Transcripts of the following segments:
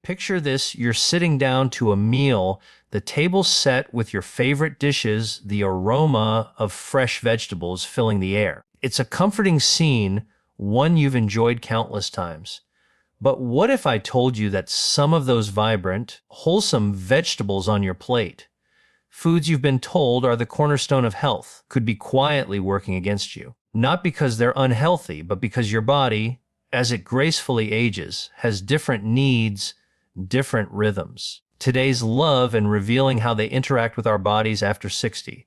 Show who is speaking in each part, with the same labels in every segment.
Speaker 1: Picture this, you're sitting down to a meal, the table set with your favorite dishes, the aroma of fresh vegetables filling the air. It's a comforting scene, one you've enjoyed countless times. But what if I told you that some of those vibrant, wholesome vegetables on your plate, foods you've been told are the cornerstone of health, could be quietly working against you? Not because they're unhealthy, but because your body, as it gracefully ages, has different needs, different rhythms. Today's love and revealing how they interact with our bodies after 60.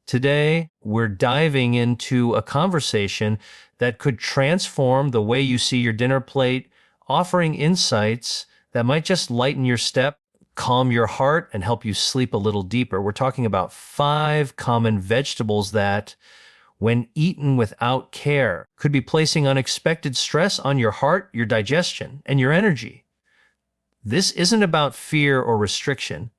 Speaker 1: Today, we're diving into a conversation that could transform the way you see your dinner plate, offering insights that might just lighten your step, calm your heart, and help you sleep a little deeper. We're talking about 5 common vegetables that, when eaten without care, could be placing unexpected stress on your heart, your digestion, and your energy. This isn't about fear or restriction.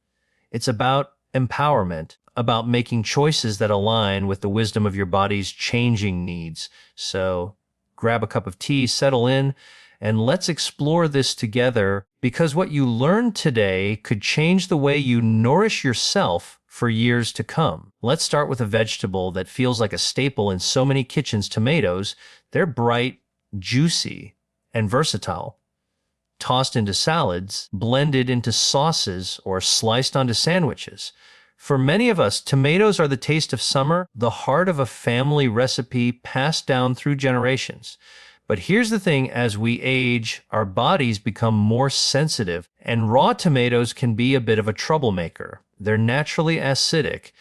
Speaker 1: It's about empowerment, about making choices that align with the wisdom of your body's changing needs. So grab a cup of tea, settle in, and let's explore this together, because what you learn today could change the way you nourish yourself for years to come. Let's start with a vegetable that feels like a staple in so many kitchens: tomatoes. They're bright, juicy, and versatile. Tossed into salads, blended into sauces, or sliced onto sandwiches. For many of us, tomatoes are the taste of summer, the heart of a family recipe passed down through generations. But here's the thing, as we age, our bodies become more sensitive, and raw tomatoes can be a bit of a troublemaker. They're naturally acidic,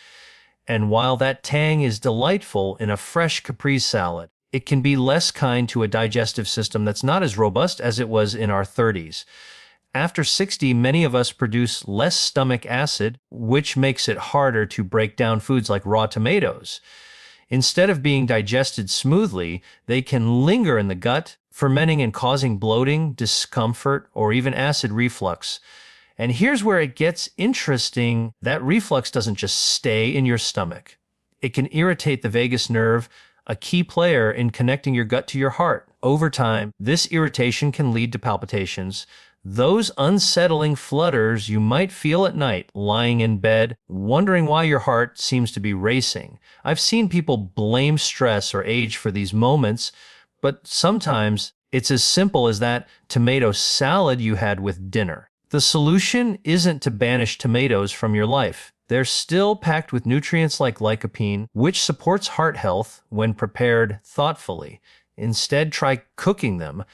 Speaker 1: and while that tang is delightful in a fresh caprese salad, it can be less kind to a digestive system that's not as robust as it was in our 30s. After 60, many of us produce less stomach acid, which makes it harder to break down foods like raw tomatoes. Instead of being digested smoothly, they can linger in the gut, fermenting and causing bloating, discomfort, or even acid reflux. And here's where it gets interesting. That reflux doesn't just stay in your stomach. It can irritate the vagus nerve, a key player in connecting your gut to your heart. Over time, this irritation can lead to palpitations, those unsettling flutters you might feel at night, lying in bed, wondering why your heart seems to be racing. I've seen people blame stress or age for these moments, but sometimes it's as simple as that tomato salad you had with dinner. The solution isn't to banish tomatoes from your life. They're still packed with nutrients like lycopene, which supports heart health when prepared thoughtfully. Instead, try cooking them.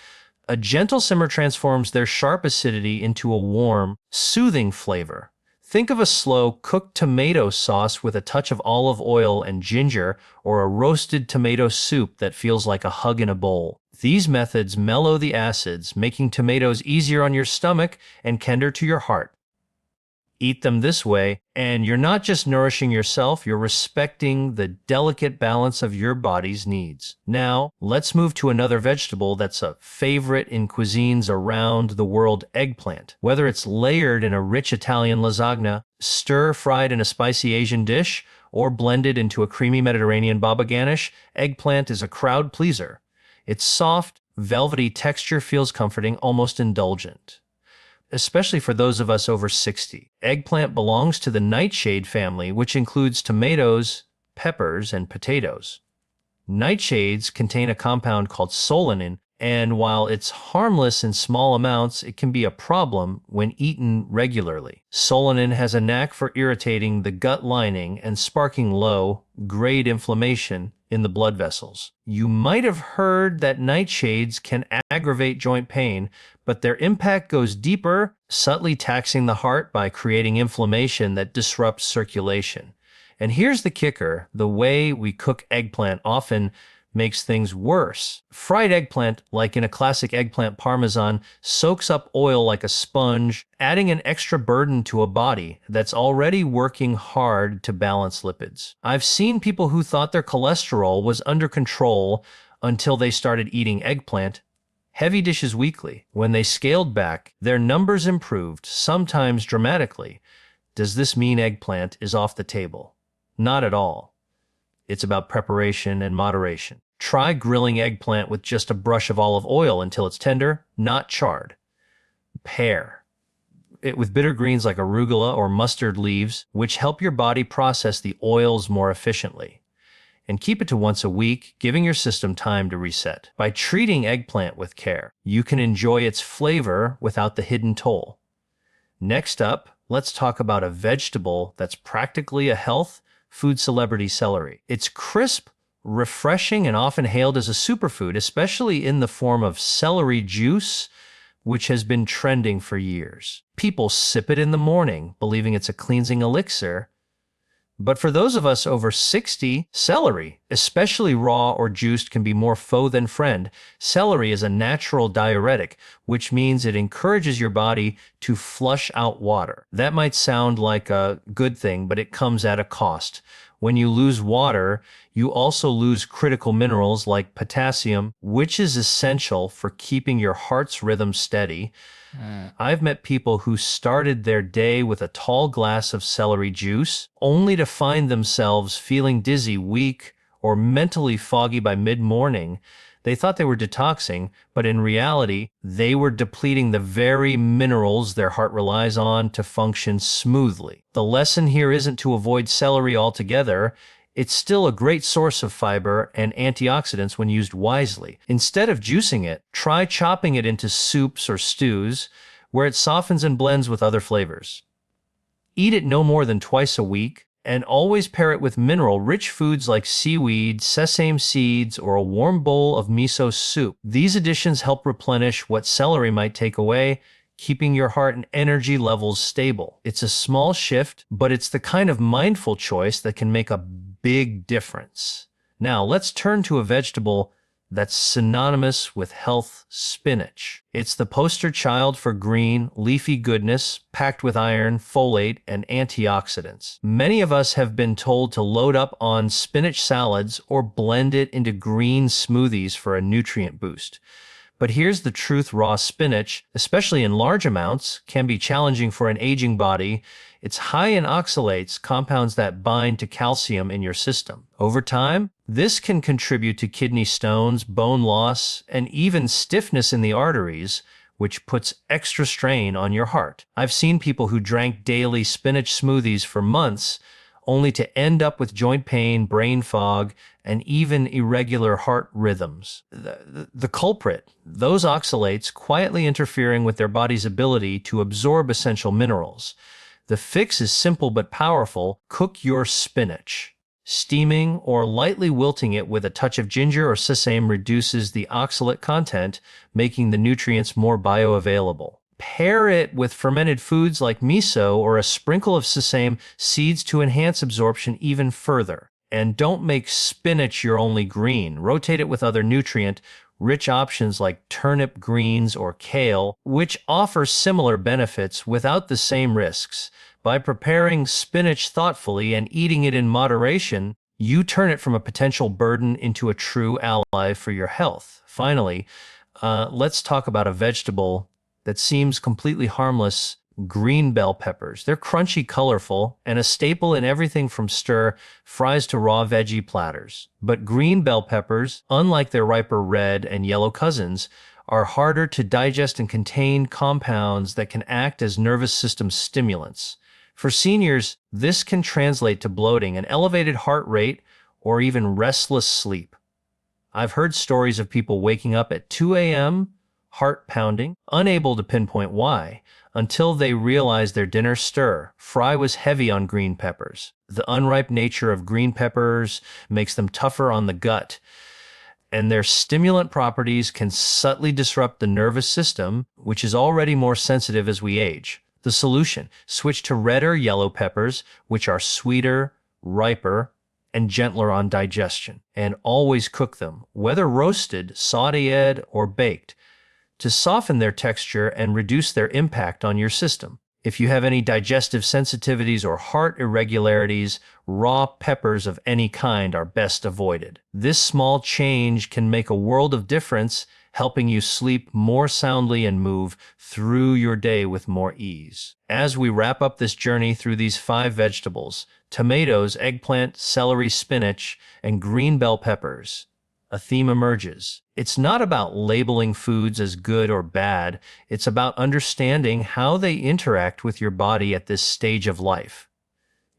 Speaker 1: A gentle simmer transforms their sharp acidity into a warm, soothing flavor. Think of a slow cooked tomato sauce with a touch of olive oil and ginger, or a roasted tomato soup that feels like a hug in a bowl. These methods mellow the acids, making tomatoes easier on your stomach and kinder to your heart. Eat them this way, and you're not just nourishing yourself, you're respecting the delicate balance of your body's needs. Now, let's move to another vegetable that's a favorite in cuisines around the world: eggplant. Whether it's layered in a rich Italian lasagna, stir-fried in a spicy Asian dish, or blended into a creamy Mediterranean baba ganoush, eggplant is a crowd pleaser. Its soft, velvety texture feels comforting, almost indulgent. Especially for those of us over 60. Eggplant belongs to the nightshade family, which includes tomatoes, peppers, and potatoes. Nightshades contain a compound called solanine, and while it's harmless in small amounts, it can be a problem when eaten regularly. Solanine has a knack for irritating the gut lining and sparking low-grade inflammation in the blood vessels. You might have heard that nightshades can aggravate joint pain, but their impact goes deeper, subtly taxing the heart by creating inflammation that disrupts circulation. And here's the kicker: the way we cook eggplant often makes things worse. Fried eggplant, like in a classic eggplant parmesan, soaks up oil like a sponge, adding an extra burden to a body that's already working hard to balance lipids. I've seen people who thought their cholesterol was under control until they started eating eggplant, heavy dishes weekly. When they scaled back, their numbers improved, sometimes dramatically. Does this mean eggplant is off the table? Not at all. It's about preparation and moderation. Try grilling eggplant with just a brush of olive oil until it's tender, not charred. Pear. with bitter greens like arugula or mustard leaves, which help your body process the oils more efficiently. And keep it to once a week, giving your system time to reset. By treating eggplant with care, you can enjoy its flavor without the hidden toll. Next up, let's talk about a vegetable that's practically a health food celebrity: celery. It's crisp, refreshing, and often hailed as a superfood, especially in the form of celery juice, which has been trending for years. People sip it in the morning, believing it's a cleansing elixir. But for those of us over 60, celery, especially raw or juiced, can be more foe than friend. Celery is a natural diuretic, which means it encourages your body to flush out water. That might sound like a good thing, but it comes at a cost. When you lose water, you also lose critical minerals like potassium, which is essential for keeping your heart's rhythm steady. I've met people who started their day with a tall glass of celery juice, only to find themselves feeling dizzy, weak, or mentally foggy by mid-morning. They thought they were detoxing, but in reality, they were depleting the very minerals their heart relies on to function smoothly. The lesson here isn't to avoid celery altogether. It's still a great source of fiber and antioxidants when used wisely. Instead of juicing it, try chopping it into soups or stews, where it softens and blends with other flavors. Eat it no more than twice a week, and always pair it with mineral-rich foods like seaweed, sesame seeds, or a warm bowl of miso soup. These additions help replenish what celery might take away, keeping your heart and energy levels stable. It's a small shift, but it's the kind of mindful choice that can make a big difference. Now, let's turn to a vegetable that's synonymous with health: spinach. It's the poster child for green, leafy goodness, packed with iron, folate, and antioxidants. Many of us have been told to load up on spinach salads or blend it into green smoothies for a nutrient boost. But here's the truth: raw spinach, especially in large amounts, can be challenging for an aging body. It's high in oxalates, compounds that bind to calcium in your system. Over time, this can contribute to kidney stones, bone loss, and even stiffness in the arteries, which puts extra strain on your heart. I've seen people who drank daily spinach smoothies for months, only to end up with joint pain, brain fog, and even irregular heart rhythms. The culprit: those oxalates quietly interfering with their body's ability to absorb essential minerals. The fix is simple but powerful: cook your spinach. Steaming or lightly wilting it with a touch of ginger or sesame reduces the oxalate content, making the nutrients more bioavailable. Pair it with fermented foods like miso or a sprinkle of sesame seeds to enhance absorption even further. And don't make spinach your only green. Rotate it with other nutrient-rich options like turnip greens or kale, which offer similar benefits without the same risks. By preparing spinach thoughtfully and eating it in moderation, you turn it from a potential burden into a true ally for your health. Finally, let's talk about a vegetable that seems completely harmless: green bell peppers. They're crunchy, colorful, and a staple in everything from stir fries to raw veggie platters. But green bell peppers, unlike their riper red and yellow cousins, are harder to digest and contain compounds that can act as nervous system stimulants. For seniors, this can translate to bloating, an elevated heart rate, or even restless sleep. I've heard stories of people waking up at 2 a.m., heart pounding, unable to pinpoint why, until they realized their dinner fry was heavy on green peppers. The unripe nature of green peppers makes them tougher on the gut, and their stimulant properties can subtly disrupt the nervous system, which is already more sensitive as we age. The solution: switch to red or yellow peppers, which are sweeter, riper, and gentler on digestion. And always cook them, whether roasted, sautéed, or baked, to soften their texture and reduce their impact on your system. If you have any digestive sensitivities or heart irregularities, raw peppers of any kind are best avoided. This small change can make a world of difference, helping you sleep more soundly and move through your day with more ease. As we wrap up this journey through these 5 vegetables: tomatoes, eggplant, celery, spinach, and green bell peppers, a theme emerges. It's not about labeling foods as good or bad, it's about understanding how they interact with your body at this stage of life.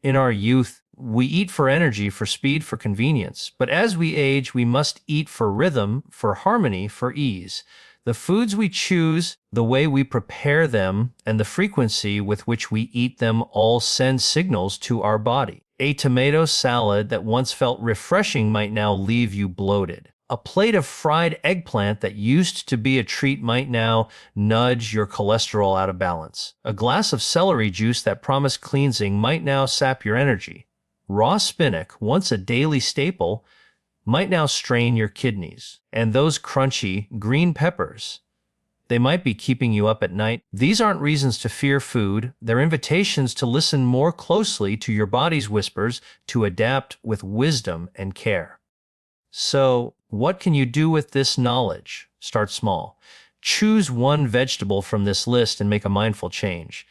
Speaker 1: In our youth, we eat for energy, for speed, for convenience. But as we age, we must eat for rhythm, for harmony, for ease. The foods we choose, the way we prepare them, and the frequency with which we eat them all send signals to our body. A tomato salad that once felt refreshing might now leave you bloated. A plate of fried eggplant that used to be a treat might now nudge your cholesterol out of balance. A glass of celery juice that promised cleansing might now sap your energy. Raw spinach, once a daily staple, might now strain your kidneys. And those crunchy green peppers, they might be keeping you up at night. These aren't reasons to fear food. They're invitations to listen more closely to your body's whispers, to adapt with wisdom and care. So, what can you do with this knowledge? Start small. Choose one vegetable from this list and make a mindful change.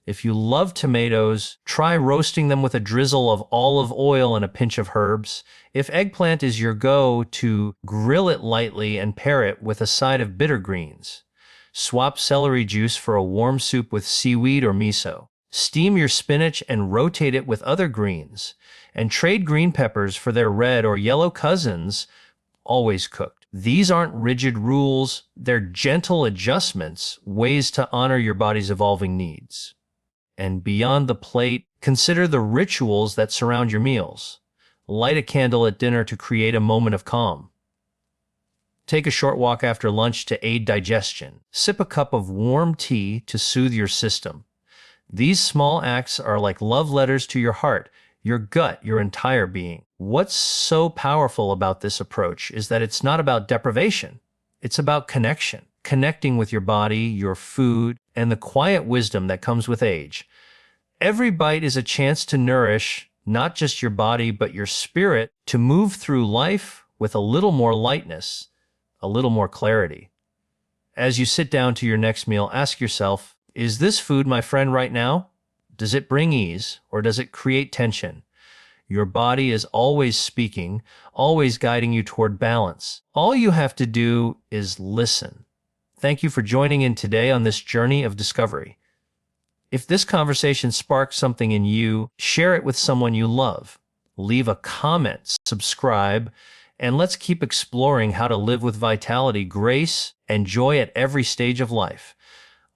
Speaker 1: If you love tomatoes, try roasting them with a drizzle of olive oil and a pinch of herbs. If eggplant is your go-to, grill it lightly and pair it with a side of bitter greens. Swap celery juice for a warm soup with seaweed or miso. Steam your spinach and rotate it with other greens. And trade green peppers for their red or yellow cousins, always cooked. These aren't rigid rules, they're gentle adjustments, ways to honor your body's evolving needs. And beyond the plate, consider the rituals that surround your meals. Light a candle at dinner to create a moment of calm. Take a short walk after lunch to aid digestion. Sip a cup of warm tea to soothe your system. These small acts are like love letters to your heart, your gut, your entire being. What's so powerful about this approach is that it's not about deprivation. It's about connection. Connecting with your body, your food, and the quiet wisdom that comes with age. Every bite is a chance to nourish not just your body, but your spirit, to move through life with a little more lightness, a little more clarity. As you sit down to your next meal, ask yourself, is this food my friend right now? Does it bring ease, or does it create tension? Your body is always speaking, always guiding you toward balance. All you have to do is listen. Thank you for joining in today on this journey of discovery. If this conversation sparked something in you, share it with someone you love. Leave a comment, subscribe, and let's keep exploring how to live with vitality, grace, and joy at every stage of life.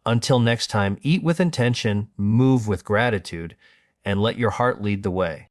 Speaker 1: Until next time, eat with intention, move with gratitude, and let your heart lead the way.